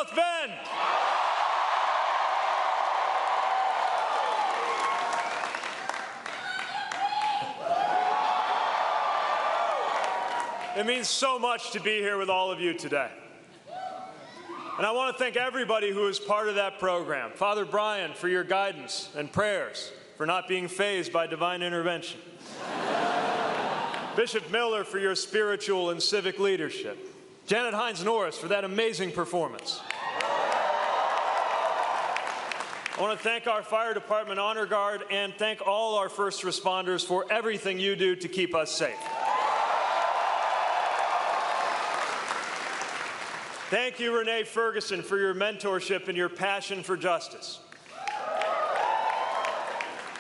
South Bend. It means so much to be here with all of you today. And I want to thank everybody who is part of that program. Father Brian, for your guidance and prayers, for not being fazed by divine intervention. Bishop Miller, for your spiritual and civic leadership. Janet Hines-Norris, for that amazing performance. I want to thank our fire department honor guard and thank all our first responders for everything you do to keep us safe. Thank you, Renee Ferguson, for your mentorship and your passion for justice.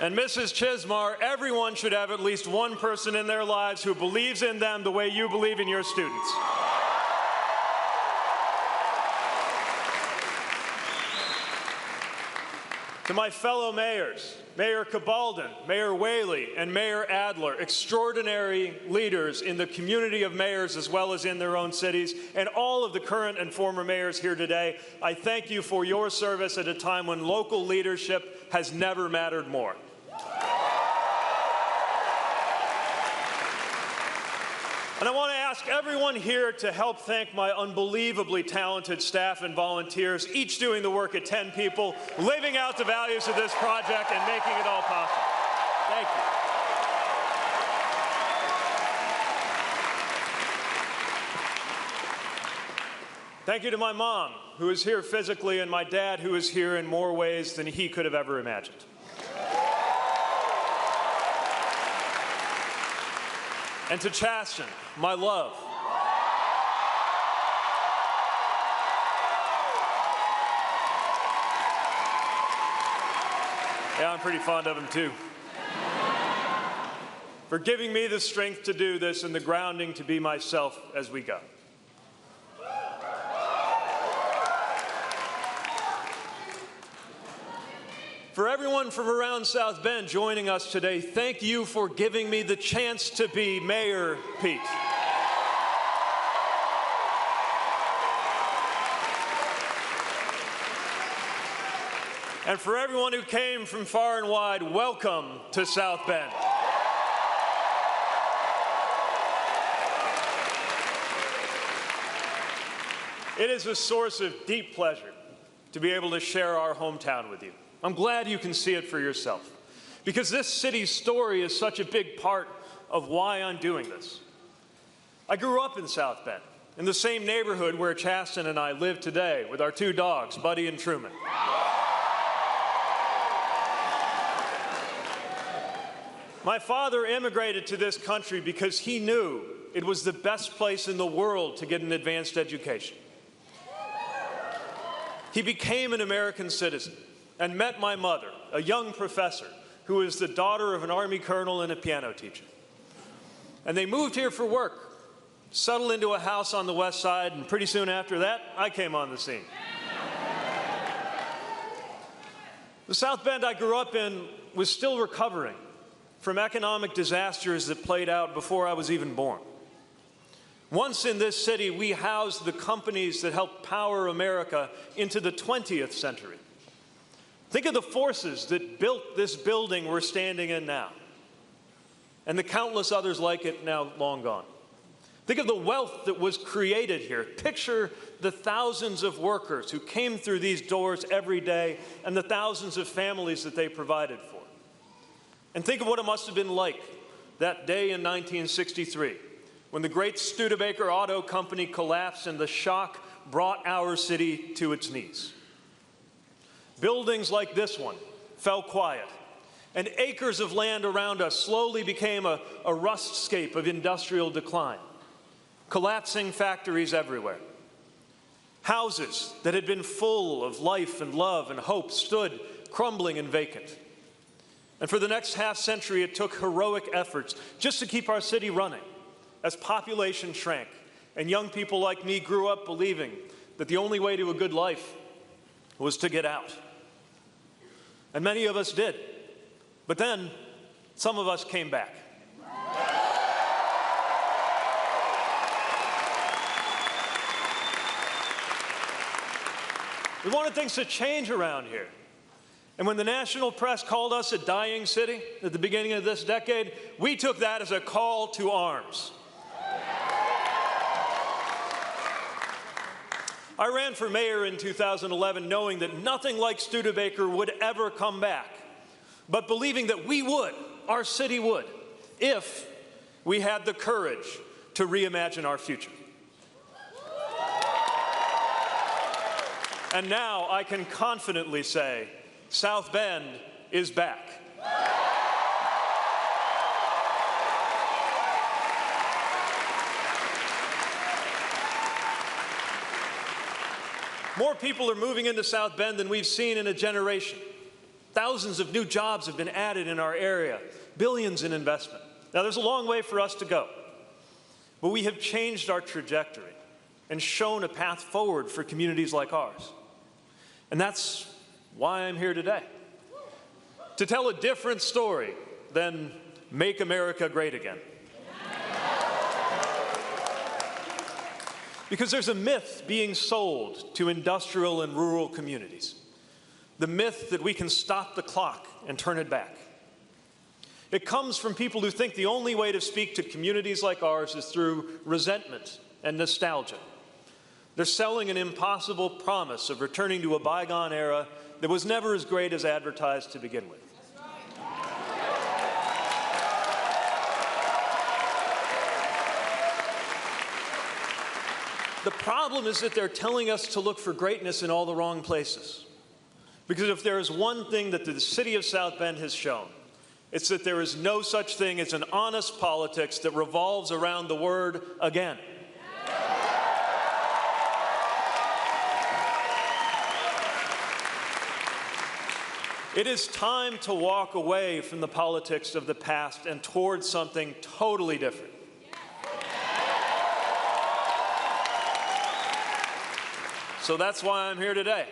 And Mrs. Chismar, everyone should have at least one person in their lives who believes in them the way you believe in your students. To my fellow mayors, Mayor Cabalden, Mayor Whaley, and Mayor Adler, extraordinary leaders in the community of mayors as well as in their own cities, and all of the current and former mayors here today, I thank you for your service at a time when local leadership has never mattered more. And I want to ask everyone here to help thank my unbelievably talented staff and volunteers, each doing the work at 10 people, living out the values of this project and making it all possible. Thank you. Thank you to my mom, who is here physically, and my dad, who is here in more ways than he could have ever imagined. And to Chasten, my love. Yeah, I'm pretty fond of him too. For giving me the strength to do this and the grounding to be myself as we go. For everyone from around South Bend joining us today, thank you for giving me the chance to be Mayor Pete. And for everyone who came from far and wide, welcome to South Bend. It is a source of deep pleasure to be able to share our hometown with you. I'm glad you can see it for yourself, because this city's story is such a big part of why I'm doing this. I grew up in South Bend, in the same neighborhood where Chasten and I live today with our two dogs, Buddy and Truman. My father immigrated to this country because he knew it was the best place in the world to get an advanced education. He became an American citizen and met my mother, a young professor who is the daughter of an Army colonel and a piano teacher. And they moved here for work, settled into a house on the west side, and pretty soon after that, I came on the scene. The South Bend I grew up in was still recovering from economic disasters that played out before I was even born. Once in this city, we housed the companies that helped power America into the 20th century. Think of the forces that built this building we're standing in now, and the countless others like it now long gone. Think of the wealth that was created here. Picture the thousands of workers who came through these doors every day and the thousands of families that they provided for. And think of what it must have been like that day in 1963 when the great Studebaker Auto Company collapsed and the shock brought our city to its knees. Buildings like this one fell quiet, and acres of land around us slowly became a rustscape of industrial decline, collapsing factories everywhere. Houses that had been full of life and love and hope stood crumbling and vacant. And for the next half-century, it took heroic efforts just to keep our city running as population shrank and young people like me grew up believing that the only way to a good life was to get out. And many of us did. But then, some of us came back. We wanted things to change around here. And when the national press called us a dying city at the beginning of this decade, we took that as a call to arms. I ran for mayor in 2011 knowing that nothing like Studebaker would ever come back, but believing that we would, our city would, if we had the courage to reimagine our future. And now I can confidently say, South Bend is back. More people are moving into South Bend than we've seen in a generation. Thousands of new jobs have been added in our area, billions in investment. Now, there's a long way for us to go, but we have changed our trajectory and shown a path forward for communities like ours. And that's why I'm here today, to tell a different story than Make America Great Again. Because there's a myth being sold to industrial and rural communities. The myth that we can stop the clock and turn it back. It comes from people who think the only way to speak to communities like ours is through resentment and nostalgia. They're selling an impossible promise of returning to a bygone era that was never as great as advertised to begin with. The problem is that they're telling us to look for greatness in all the wrong places. Because if there is one thing that the city of South Bend has shown, it's that there is no such thing as an honest politics that revolves around the word again. It is time to walk away from the politics of the past and towards something totally different. So that's why I'm here today.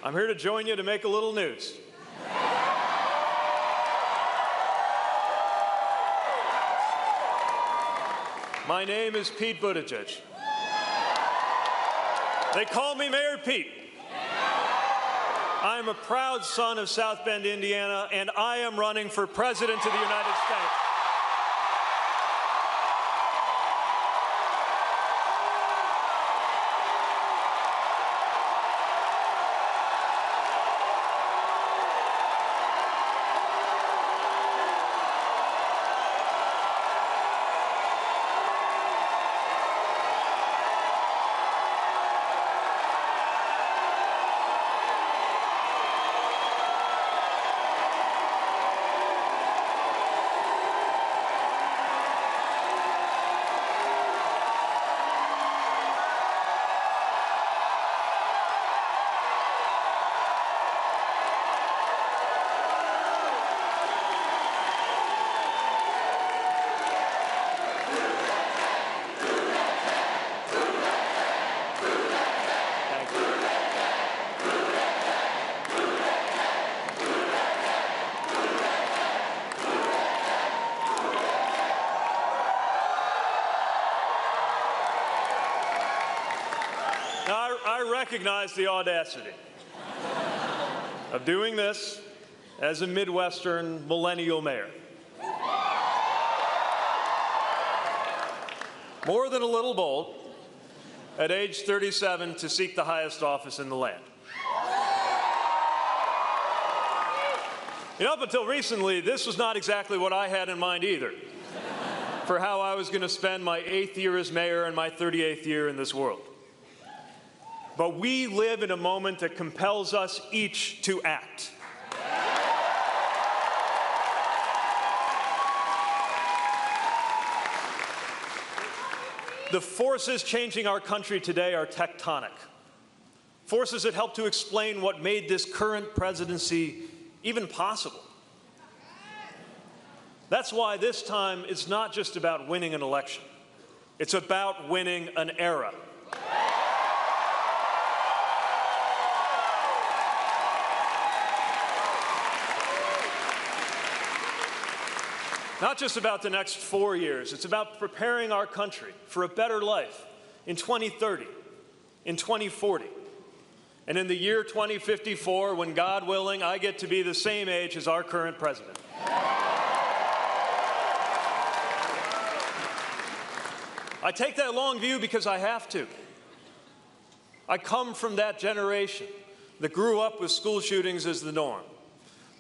I'm here to join you to make a little news. My name is Pete Buttigieg. They call me Mayor Pete. I am a proud son of South Bend, Indiana, and I am running for President of the United States. I recognize the audacity of doing this as a Midwestern millennial mayor. More than a little bold, at age 37, to seek the highest office in the land. You know, up until recently, this was not exactly what I had in mind either, for how I was going to spend my 8th year as mayor and my 38th year in this world. But we live in a moment that compels us each to act. The forces changing our country today are tectonic. Forces that help to explain what made this current presidency even possible. That's why this time it's not just about winning an election. It's about winning an era. Not just about the next 4 years, it's about preparing our country for a better life in 2030, in 2040, and in the year 2054, when, God willing, I get to be the same age as our current president. I take that long view because I have to. I come from that generation that grew up with school shootings as the norm.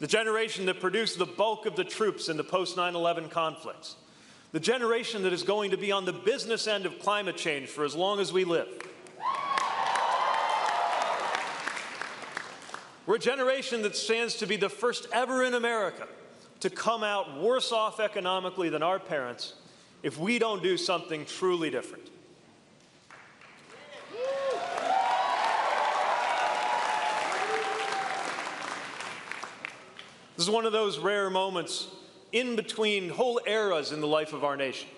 The generation that produced the bulk of the troops in the post-9/11 conflicts. The generation that is going to be on the business end of climate change for as long as we live. We're a generation that stands to be the first ever in America to come out worse off economically than our parents if we don't do something truly different. This is one of those rare moments in between whole eras in the life of our nation.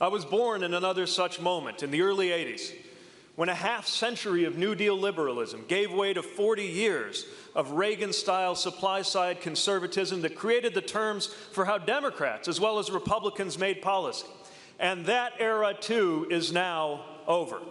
I was born in another such moment in the early 80s, when a half-century of New Deal liberalism gave way to 40 years of Reagan-style supply-side conservatism that created the terms for how Democrats as well as Republicans made policy. And that era, too, is now over.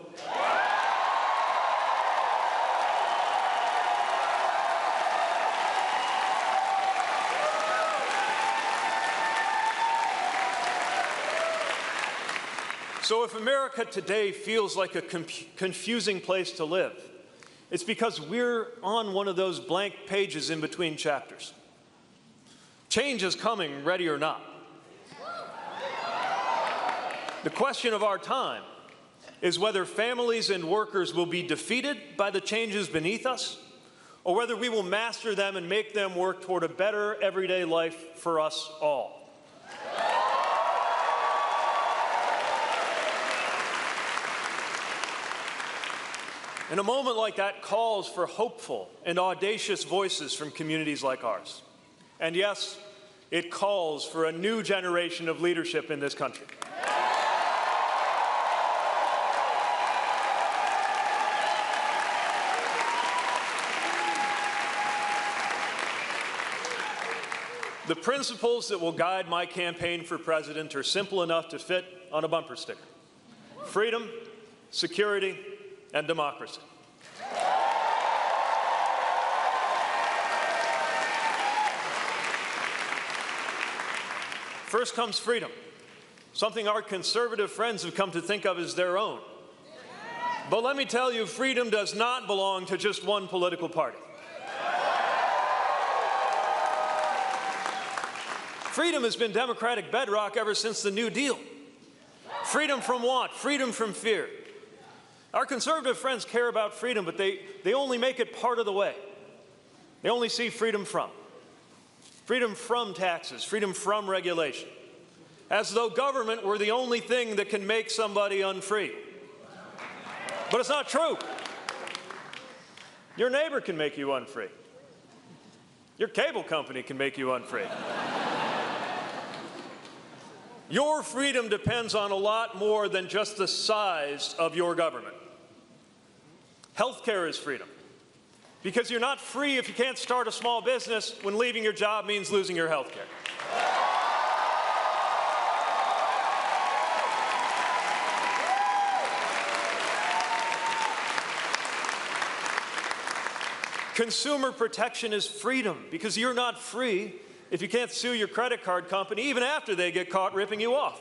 So if America today feels like a confusing place to live, it's because we're on one of those blank pages in between chapters. Change is coming, ready or not. The question of our time is whether families and workers will be defeated by the changes beneath us, or whether we will master them and make them work toward a better everyday life for us all. And a moment like that calls for hopeful and audacious voices from communities like ours. And yes, it calls for a new generation of leadership in this country. The principles that will guide my campaign for president are simple enough to fit on a bumper sticker: freedom, security, and democracy. First comes freedom, something our conservative friends have come to think of as their own. But let me tell you, freedom does not belong to just one political party. Freedom has been Democratic bedrock ever since the New Deal. Freedom from what? Freedom from fear. Our conservative friends care about freedom, but they only make it part of the way. They only see freedom from taxes, freedom from regulation, as though government were the only thing that can make somebody unfree. But it's not true. Your neighbor can make you unfree. Your cable company can make you unfree. Your freedom depends on a lot more than just the size of your government. Healthcare is freedom, because you're not free if you can't start a small business when leaving your job means losing your healthcare. Consumer protection is freedom, because you're not free if you can't sue your credit card company even after they get caught ripping you off.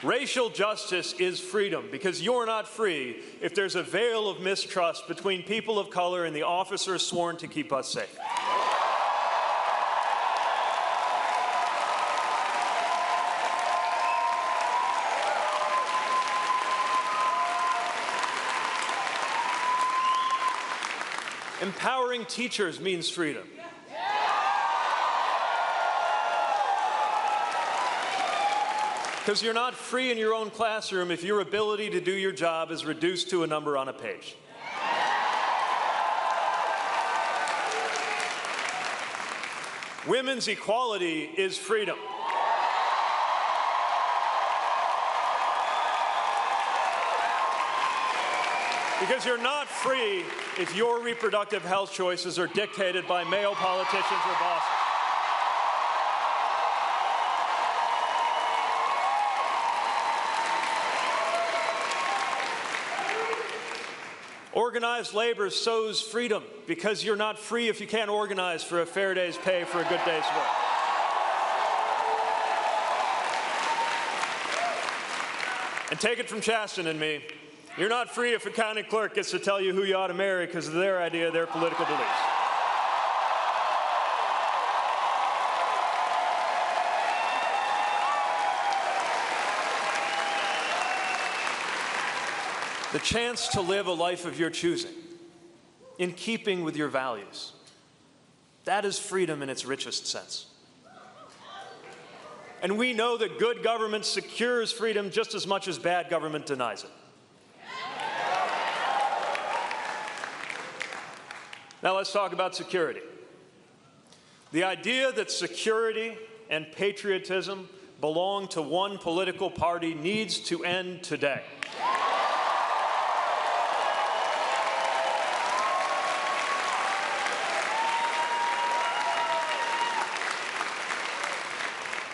Racial justice is freedom, because you're not free if there's a veil of mistrust between people of color and the officers sworn to keep us safe. Empowering teachers means freedom. Because you're not free in your own classroom if your ability to do your job is reduced to a number on a page. Women's equality is freedom. Because you're not free if your reproductive health choices are dictated by male politicians or bosses. Organized labor sows freedom, because you're not free if you can't organize for a fair day's pay for a good day's work. And take it from Chasten and me, you're not free if a county clerk gets to tell you who you ought to marry because of their idea, their political beliefs. The chance to live a life of your choosing, in keeping with your values, that is freedom in its richest sense. And we know that good government secures freedom just as much as bad government denies it. Now let's talk about security. The idea that security and patriotism belong to one political party needs to end today.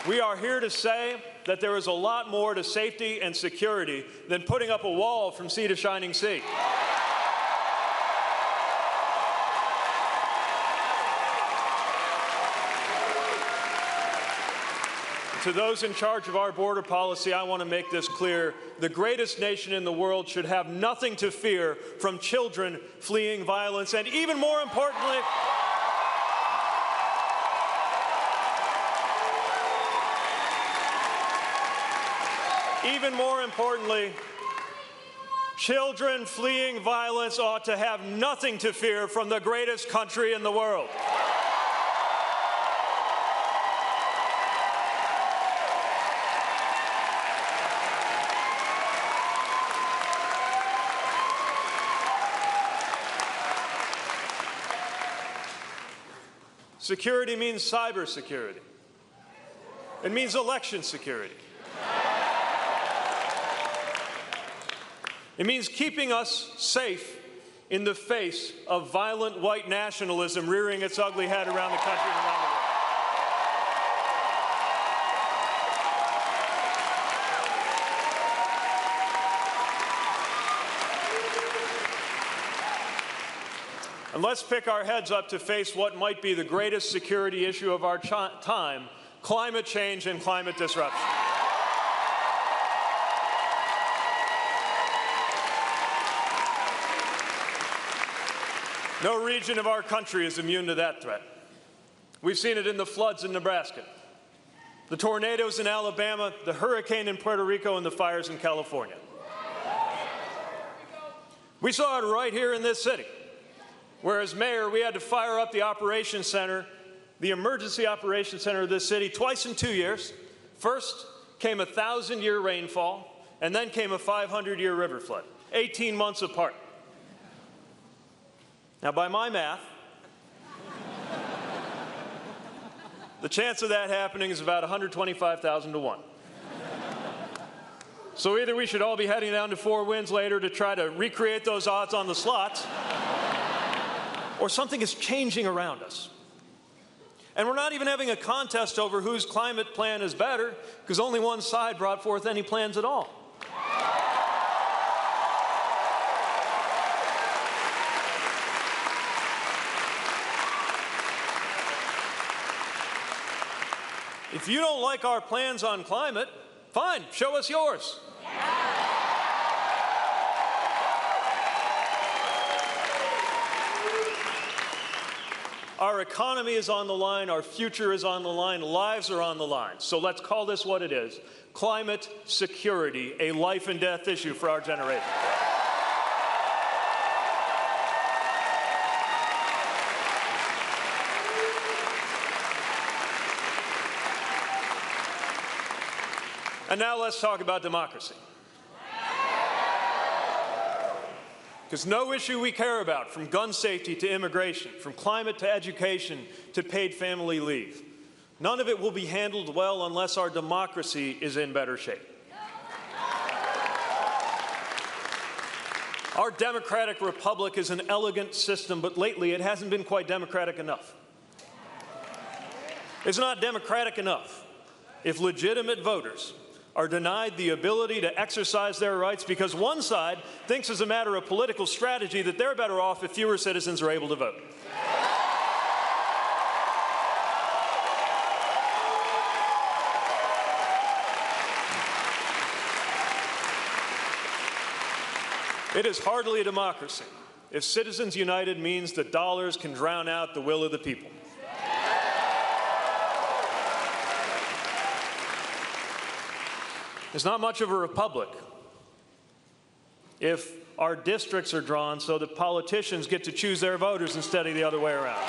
We are here to say that there is a lot more to safety and security than putting up a wall from sea to shining sea. To those in charge of our border policy, I want to make this clear. The greatest nation in the world should have nothing to fear from children fleeing violence, and even more importantly, children fleeing violence ought to have nothing to fear from the greatest country in the world. Security means cybersecurity. It means election security. It means keeping us safe in the face of violent white nationalism rearing its ugly head around the country and around the world. And let's pick our heads up to face what might be the greatest security issue of our time: climate change and climate disruption. No region of our country is immune to that threat. We've seen it in the floods in Nebraska, the tornadoes in Alabama, the hurricane in Puerto Rico, and the fires in California. We saw it right here in this city, where as mayor we had to fire up the operations center, the emergency operations center of this city, twice in 2 years. First came a 1,000-year rainfall, and then came a 500-year river flood, 18 months apart. Now, by my math, the chance of that happening is about 125,000 to 1. So either we should all be heading down to Four Winds later to try to recreate those odds on the slots, or something is changing around us. And we're not even having a contest over whose climate plan is better, because only one side brought forth any plans at all. If you don't like our plans on climate, fine, show us yours. Our economy is on the line, our future is on the line, lives are on the line. So let's call this what it is: climate security, a life and death issue for our generation. And now let's talk about democracy. Because no issue we care about, from gun safety to immigration, from climate to education to paid family leave, none of it will be handled well unless our democracy is in better shape. Our democratic republic is an elegant system, but lately it hasn't been quite democratic enough. It's not democratic enough if legitimate voters are denied the ability to exercise their rights because one side thinks as a matter of political strategy that they're better off if fewer citizens are able to vote. It is hardly a democracy if Citizens United means that dollars can drown out the will of the people. It's not much of a republic if our districts are drawn so that politicians get to choose their voters instead of the other way around.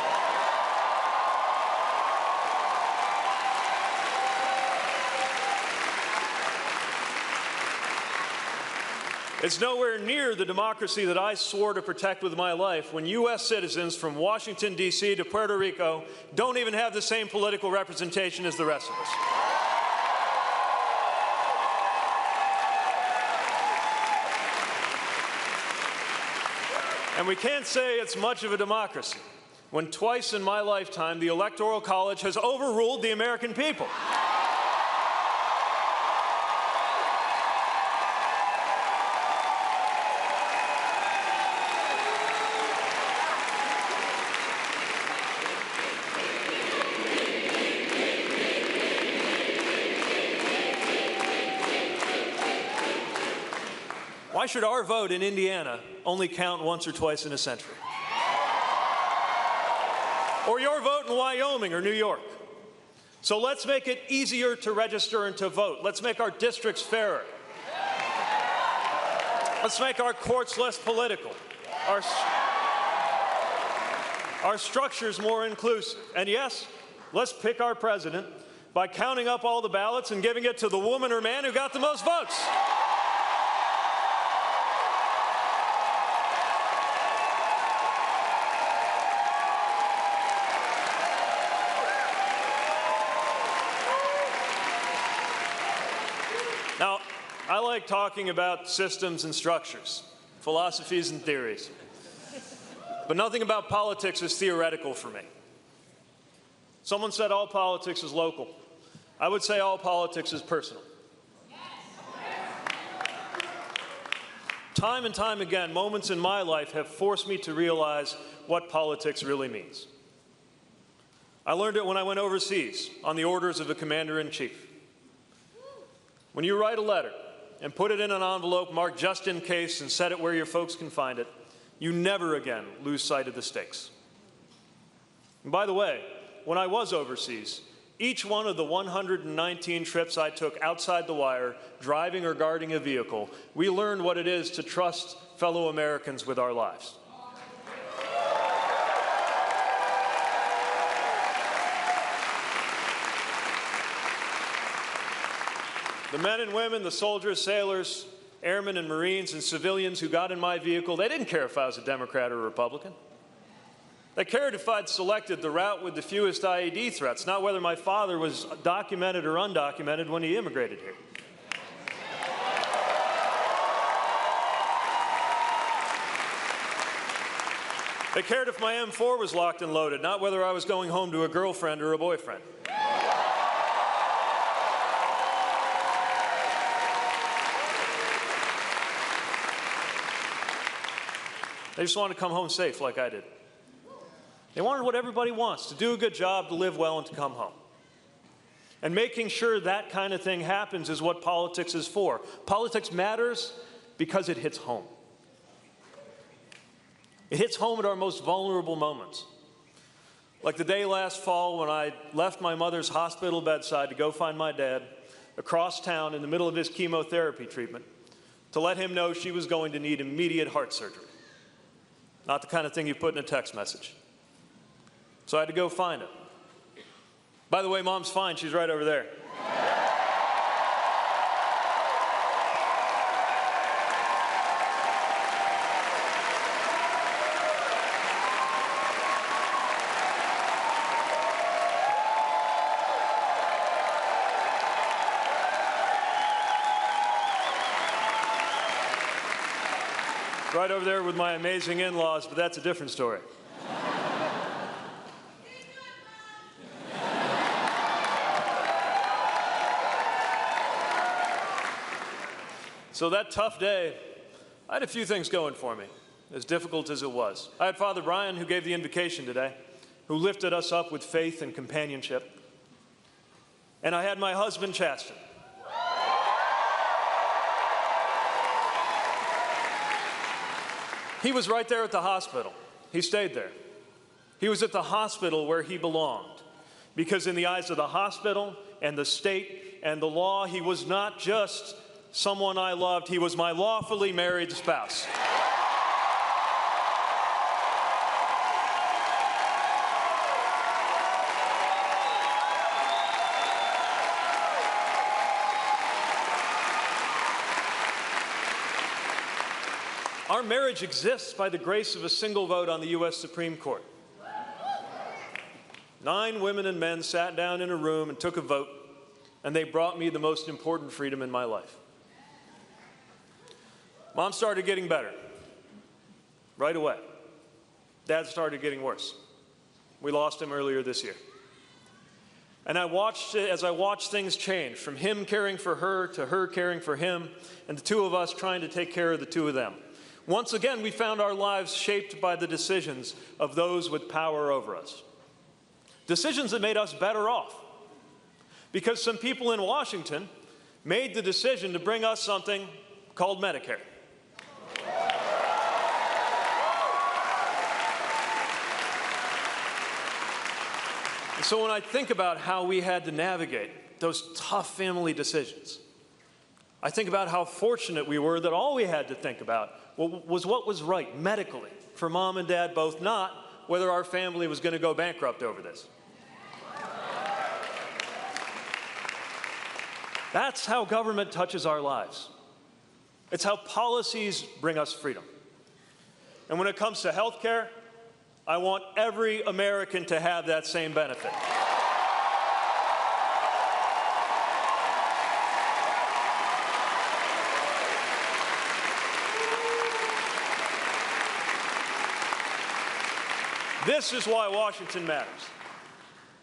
It's nowhere near the democracy that I swore to protect with my life when U.S. citizens from Washington, D.C. to Puerto Rico don't even have the same political representation as the rest of us. And we can't say it's much of a democracy when twice in my lifetime the Electoral College has overruled the American people. Why should our vote in Indiana only count once or twice in a century? Or your vote in Wyoming or New York? So let's make it easier to register and to vote. Let's make our districts fairer. Let's make our courts less political. Our structures more inclusive. And yes, let's pick our president by counting up all the ballots and giving it to the woman or man who got the most votes. Now, I like talking about systems and structures, philosophies and theories, but nothing about politics is theoretical for me. Someone said all politics is local. I would say all politics is personal. Time and time again, moments in my life have forced me to realize what politics really means. I learned it when I went overseas on the orders of the commander-in-chief. When you write a letter and put it in an envelope marked just in case and set it where your folks can find it, you never again lose sight of the stakes. And by the way, when I was overseas, each one of the 119 trips I took outside the wire, driving or guarding a vehicle, we learned what it is to trust fellow Americans with our lives. The men and women, the soldiers, sailors, airmen and Marines and civilians who got in my vehicle, they didn't care if I was a Democrat or a Republican. They cared if I'd selected the route with the fewest IED threats, not whether my father was documented or undocumented when he immigrated here. They cared if my M4 was locked and loaded, not whether I was going home to a girlfriend or a boyfriend. They just wanted to come home safe like I did. They wanted what everybody wants, to do a good job, to live well, and to come home. And making sure that kind of thing happens is what politics is for. Politics matters because it hits home. It hits home at our most vulnerable moments. Like the day last fall when I left my mother's hospital bedside to go find my dad across town in the middle of his chemotherapy treatment to let him know she was going to need immediate heart surgery. Not the kind of thing you put in a text message. So I had to go find her. By the way, Mom's fine. She's right over there. right over there with my amazing in-laws, but that's a different story. So that tough day, I had a few things going for me, as difficult as it was. I had Father Brian, who gave the invocation today, who lifted us up with faith and companionship. And I had my husband, Chasten. He was right there at the hospital. He stayed there. He was at the hospital where he belonged, because in the eyes of the hospital and the state and the law, he was not just someone I loved, he was my lawfully married spouse. Our marriage exists by the grace of a single vote on the U.S. Supreme Court. 9 women and men sat down in a room and took a vote, and they brought me the most important freedom in my life. Mom started getting better right away. Dad started getting worse. We lost him earlier this year. And as I watched things change, from him caring for her to her caring for him, and the two of us trying to take care of the two of them. Once again, we found our lives shaped by the decisions of those with power over us. Decisions that made us better off. Because some people in Washington made the decision to bring us something called Medicare. And so when I think about how we had to navigate those tough family decisions, I think about how fortunate we were that all we had to think about was what was right medically for Mom and Dad both, not whether our family was going to go bankrupt over this. That's how government touches our lives. It's how policies bring us freedom. And when it comes to health care, I want every American to have that same benefit. This is why Washington matters.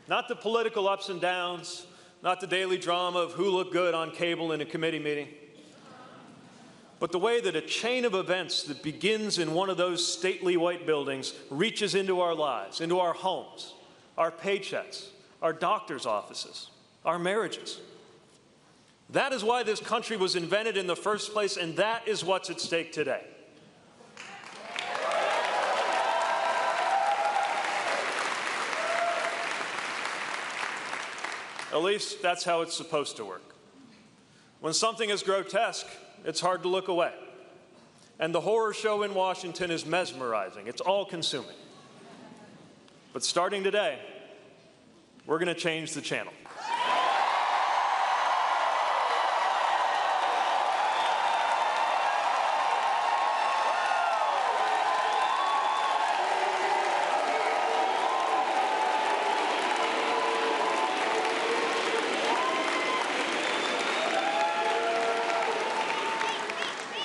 Not the political ups and downs, not the daily drama of who looked good on cable in a committee meeting, but the way that a chain of events that begins in one of those stately white buildings reaches into our lives, into our homes, our paychecks, our doctor's offices, our marriages. That is why this country was invented in the first place, and that is what's at stake today. At least that's how it's supposed to work. When something is grotesque, it's hard to look away. And the horror show in Washington is mesmerizing. It's all-consuming. But starting today, we're going to change the channel.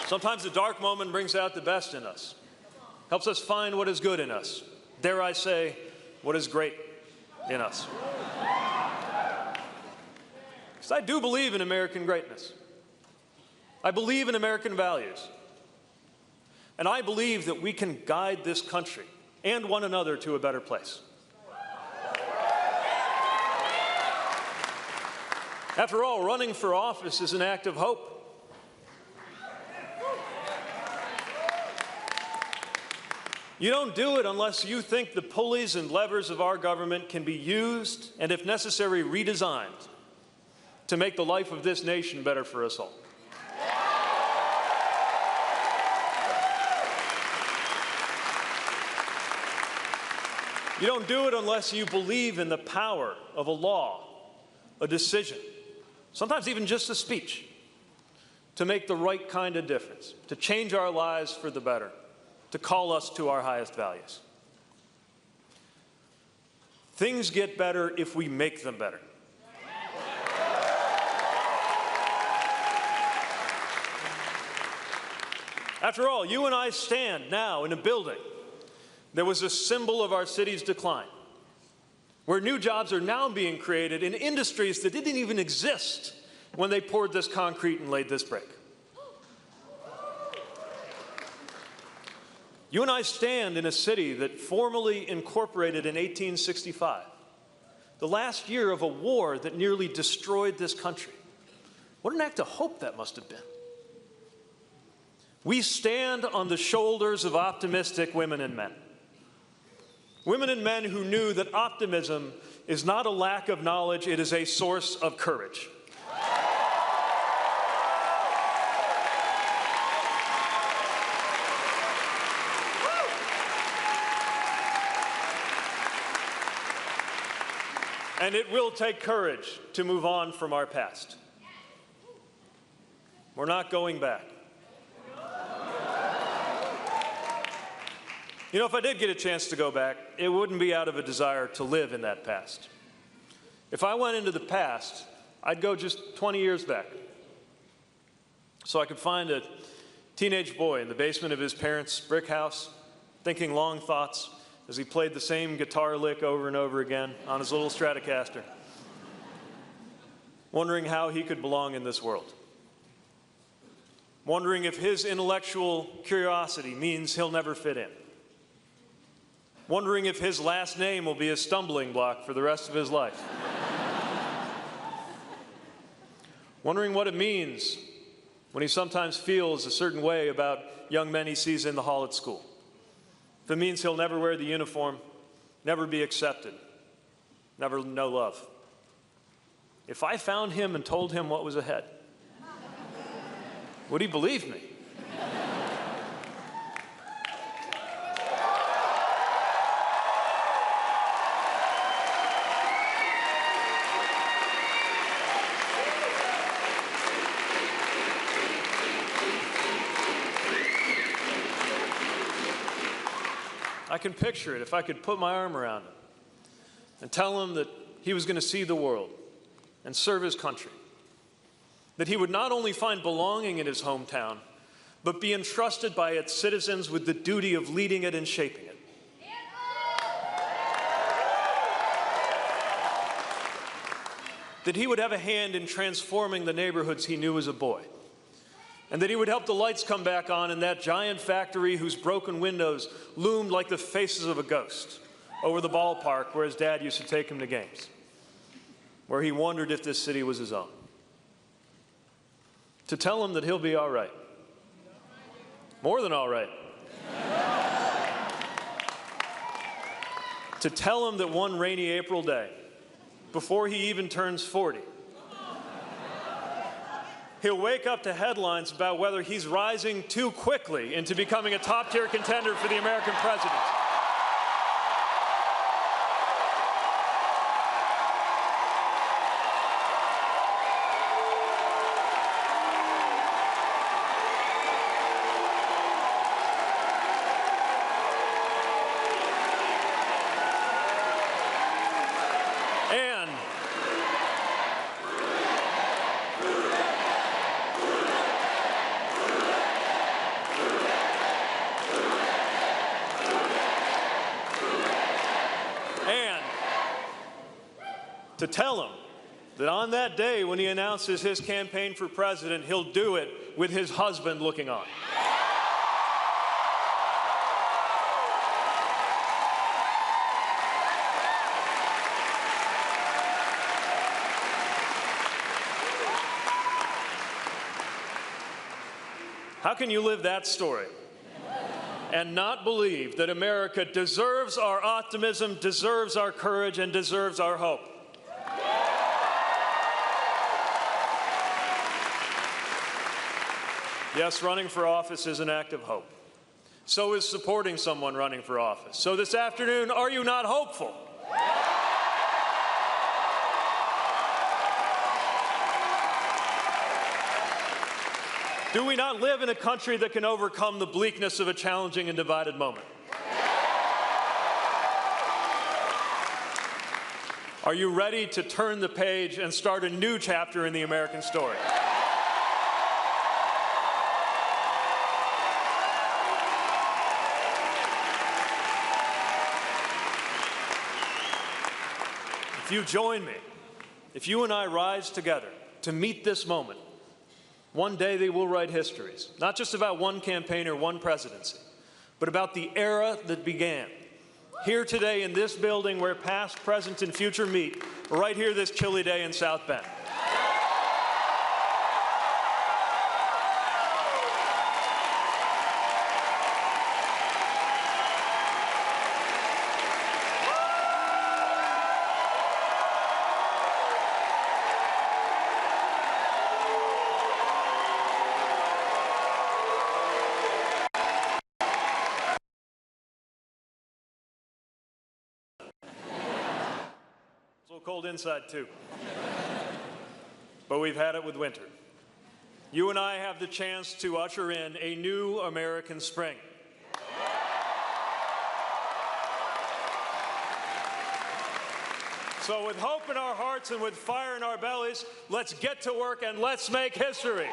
Sometimes the dark moment brings out the best in us, helps us find what is good in us. Dare I say, what is great in us. Because I do believe in American greatness. I believe in American values. And I believe that we can guide this country and one another to a better place. After all, running for office is an act of hope. You don't do it unless you think the pulleys and levers of our government can be used and, if necessary, redesigned to make the life of this nation better for us all. You don't do it unless you believe in the power of a law, a decision, sometimes even just a speech, to make the right kind of difference, to change our lives for the better, to call us to our highest values. Things get better if we make them better. After all, you and I stand now in a building that was a symbol of our city's decline, where new jobs are now being created in industries that didn't even exist when they poured this concrete and laid this brick. You and I stand in a city that formally incorporated in 1865, the last year of a war that nearly destroyed this country. What an act of hope that must have been. We stand on the shoulders of optimistic women and men. Women and men who knew that optimism is not a lack of knowledge, it is a source of courage. And it will take courage to move on from our past. We're not going back. You know, if I did get a chance to go back, it wouldn't be out of a desire to live in that past. If I went into the past, I'd go just 20 years back, so I could find a teenage boy in the basement of his parents' brick house, thinking long thoughts as he played the same guitar lick over and over again on his little Stratocaster, wondering how he could belong in this world, wondering if his intellectual curiosity means he'll never fit in, wondering if his last name will be a stumbling block for the rest of his life, wondering what it means when he sometimes feels a certain way about young men he sees in the hall at school. If it means he'll never wear the uniform, never be accepted, never know love. If I found him and told him what was ahead, would he believe me? I can picture it if I could put my arm around him and tell him that he was going to see the world and serve his country, that he would not only find belonging in his hometown, but be entrusted by its citizens with the duty of leading it and shaping it. That he would have a hand in transforming the neighborhoods he knew as a boy, and that he would help the lights come back on in that giant factory whose broken windows loomed like the faces of a ghost over the ballpark where his dad used to take him to games, where he wondered if this city was his own. To tell him that he'll be all right. More than all right. To tell him that one rainy April day, before he even turns 40, he'll wake up to headlines about whether he's rising too quickly into becoming a top-tier contender for the American presidency. To tell him that on that day when he announces his campaign for president, he'll do it with his husband looking on. How can you live that story and not believe that America deserves our optimism, deserves our courage, and deserves our hope? Yes, running for office is an act of hope. So is supporting someone running for office. So this afternoon, are you not hopeful? Do we not live in a country that can overcome the bleakness of a challenging and divided moment? Are you ready to turn the page and start a new chapter in the American story? if you join me, if you and I rise together to meet this moment, one day they will write histories, not just about one campaign or one presidency, but about the era that began. Here today in this building where past, present, and future meet, right here this chilly day in South Bend. It's a little cold inside, too. But we've had it with winter. You and I have the chance to usher in a new American spring. So with hope in our hearts and with fire in our bellies, let's get to work and let's make history.